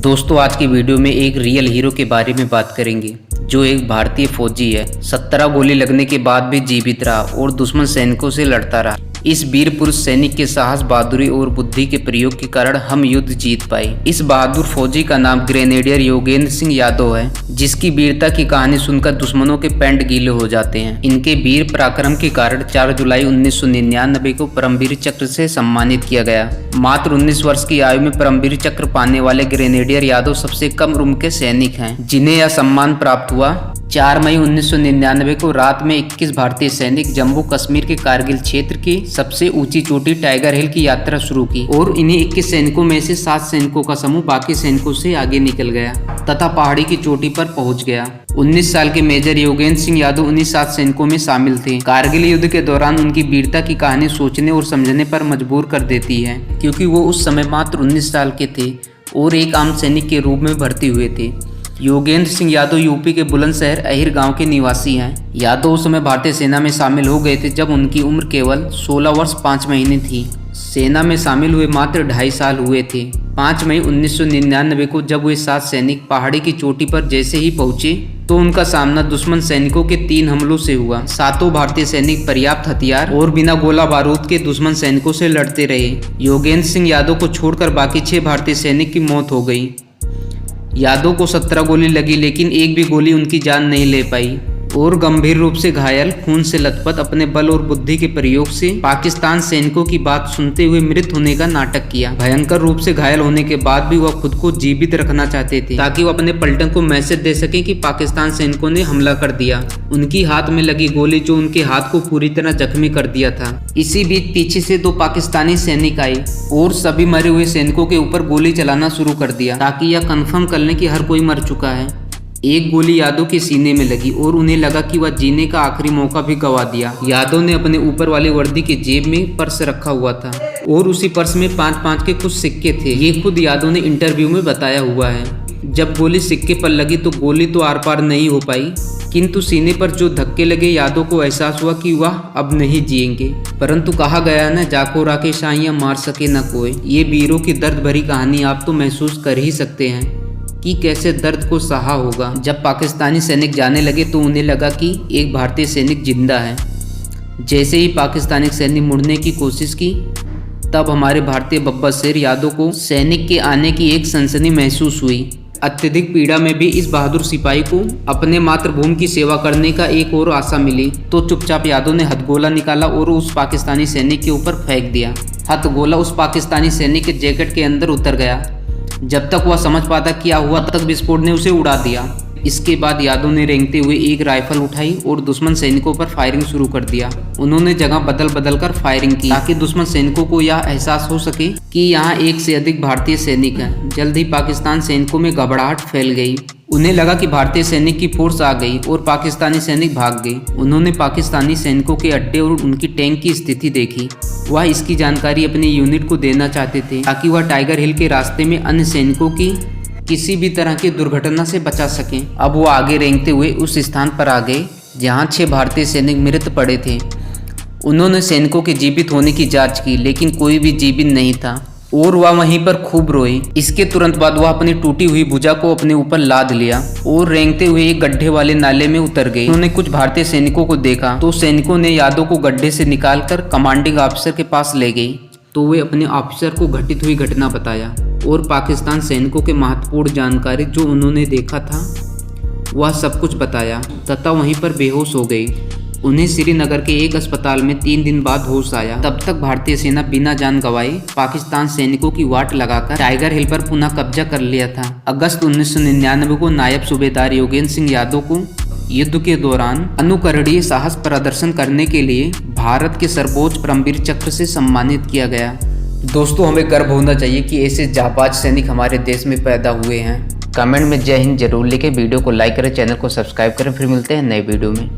दोस्तों आज की वीडियो में एक रियल हीरो के बारे में बात करेंगे जो एक भारतीय फौजी है। 17 गोली लगने के बाद भी जीवित रहा और दुश्मन सैनिकों से लड़ता रहा। इस वीर पुरुष सैनिक के साहस, बहादुरी और बुद्धि के प्रयोग के कारण हम युद्ध जीत पाए। इस बहादुर फौजी का नाम ग्रेनेडियर योगेंद्र सिंह यादव है, जिसकी वीरता की कहानी सुनकर दुश्मनों के पैंट गीले हो जाते हैं। इनके वीर पराक्रम के कारण 4 जुलाई 1999 को परमवीर चक्र से सम्मानित किया गया। मात्र 19 वर्ष की आयु में परमवीर चक्र पाने वाले ग्रेनेडियर यादव सबसे कम उम्र के सैनिक हैं जिन्हें यह सम्मान प्राप्त हुआ। 4 मई 1999 को रात में 21 भारतीय सैनिक जम्मू कश्मीर के कारगिल क्षेत्र की सबसे ऊंची चोटी टाइगर हिल की यात्रा शुरू की और इन्हीं 21 सैनिकों में से 7 सैनिकों का समूह बाकी सैनिकों से आगे निकल गया तथा पहाड़ी की चोटी पर पहुंच गया। 19 साल के मेजर योगेंद्र सिंह यादव उन्हीं 7 सैनिकों में शामिल थे। कारगिल युद्ध के दौरान उनकी वीरता की कहानी सोचने और समझने पर मजबूर कर देती है, क्योंकि वो उस समय मात्र 19 साल के थे और एक आम सैनिक के रूप में भर्ती हुए थे। योगेंद्र सिंह यादव यूपी के बुलंदशहर अहिर गांव के निवासी हैं। यादव उस समय भारतीय सेना में शामिल हो गए थे जब उनकी उम्र केवल 16 वर्ष 5 महीने थी। सेना में शामिल हुए मात्र 2.5 साल हुए थे। 5 मई 1999 को जब वे 7 सैनिक पहाड़ी की चोटी पर जैसे ही पहुंचे तो उनका सामना दुश्मन सैनिकों के 3 हमलों से हुआ। 7 भारतीय सैनिक पर्याप्त हथियार और बिना गोला बारूद के दुश्मन सैनिकों से लड़ते रहे। योगेंद्र सिंह यादव को छोड़कर बाकी 6 भारतीय सैनिक की मौत हो गई। यादव को 17 गोली लगी, लेकिन एक भी गोली उनकी जान नहीं ले पाई और गंभीर रूप से घायल, खून से लथपथ, अपने बल और बुद्धि के प्रयोग से पाकिस्तान सैनिकों की बात सुनते हुए मृत होने का नाटक किया। भयंकर रूप से घायल होने के बाद भी वह खुद को जीवित रखना चाहते थे ताकि वो अपने पलटन को मैसेज दे सके कि पाकिस्तान सैनिकों ने हमला कर दिया। उनकी हाथ में लगी गोली जो उनके हाथ को पूरी तरह जख्मी कर दिया था। इसी बीच पीछे से 2 पाकिस्तानी सैनिक आए और सभी मरे हुए सैनिकों के ऊपर गोली चलाना शुरू कर दिया ताकि यह कंफर्म कर लें कि हर कोई मर चुका है। एक गोली यादव के सीने में लगी और उन्हें लगा कि वह जीने का आखिरी मौका भी गंवा दिया। यादव ने अपने ऊपर वाली वर्दी के जेब में पर्स रखा हुआ था और उसी पर्स में 5-5 के कुछ सिक्के थे। ये खुद यादव ने इंटरव्यू में बताया हुआ है। जब गोली सिक्के पर लगी तो गोली तो आर पार नहीं हो पाई, किंतु सीने पर जो धक्के लगे यादव को एहसास हुआ कि वह अब नहीं जिएंगे। परंतु कहा गया न, जाको राके शाहियां मार सके न कोई। ये वीरों की दर्द भरी कहानी आप तो महसूस कर ही सकते हैं कि कैसे दर्द को सहा होगा। जब पाकिस्तानी सैनिक जाने लगे तो उन्हें लगा कि एक भारतीय सैनिक जिंदा है। जैसे ही पाकिस्तानी सैनिक मुड़ने की कोशिश की तब हमारे भारतीय बब्बर शेर यादव को सैनिक के आने की एक सनसनी महसूस हुई। अत्यधिक पीड़ा में भी इस बहादुर सिपाही को अपने मातृभूमि की सेवा करने का एक और आशा मिली तो चुपचाप यादव ने हथगोला निकाला और उस पाकिस्तानी सैनिक के ऊपर फेंक दिया। हथगोला उस पाकिस्तानी सैनिक के जैकेट के अंदर उतर गया। जब तक वह समझ पाता क्या हुआ तब तक विस्फोट ने उसे उड़ा दिया। इसके बाद यादव ने रेंगते हुए एक राइफल उठाई और दुश्मन सैनिकों पर फायरिंग शुरू कर दिया। उन्होंने जगह बदल बदल कर फायरिंग की ताकि दुश्मन सैनिकों को यह एहसास हो सके कि यहाँ एक से अधिक भारतीय सैनिक हैं। जल्द ही पाकिस्तान सैनिकों में घबराहट फैल गई। उन्हें लगा कि भारतीय सैनिक की फोर्स आ गई और पाकिस्तानी सैनिक भाग गए। उन्होंने पाकिस्तानी सैनिकों के अड्डे और उनकी टैंक की स्थिति देखी। वह इसकी जानकारी अपनी यूनिट को देना चाहते थे ताकि वह टाइगर हिल के रास्ते में अन्य सैनिकों की किसी भी तरह की दुर्घटना से बचा सकें। अब वो आगे रेंगते हुए उस स्थान पर आ गए जहां 6 भारतीय सैनिक मृत पड़े थे। उन्होंने सैनिकों के जीवित होने की जांच की, लेकिन कोई भी जीवित नहीं था और वह वहीं पर खूब रोए। इसके तुरंत बाद वह अपनी टूटी हुई भुजा को अपने ऊपर लाद लिया और रेंगते हुए एक गड्ढे वाले नाले में उतर गए। उन्होंने कुछ भारतीय सैनिकों को देखा तो सैनिकों ने यादव को गड्ढे से निकालकर कमांडिंग ऑफिसर के पास ले गई तो वे अपने ऑफिसर को घटित हुई घटना बताया और पाकिस्तान सैनिकों के महत्वपूर्ण जानकारी जो उन्होंने देखा था वह सब कुछ बताया तथा वहीं पर बेहोश हो गई। उन्हें श्रीनगर के एक अस्पताल में 3 दिन बाद होश आया। तब तक भारतीय सेना बिना जान गंवाए पाकिस्तान सैनिकों की वाट लगाकर टाइगर हिल पर पुनः कब्जा कर लिया था। अगस्त 1999 को नायब सूबेदार योगेंद्र सिंह यादव को युद्ध के दौरान अनुकरणीय साहस प्रदर्शन करने के लिए भारत के सर्वोच्च परमवीर चक्र से सम्मानित किया गया। दोस्तों, हमें गर्व होना चाहिए कि ऐसे जाबाज सैनिक हमारे देश में पैदा हुए हैं। कमेंट में जय हिंद जरूर लिखें, वीडियो को लाइक करें, चैनल को सब्सक्राइब करें। फिर मिलते हैं नए वीडियो में।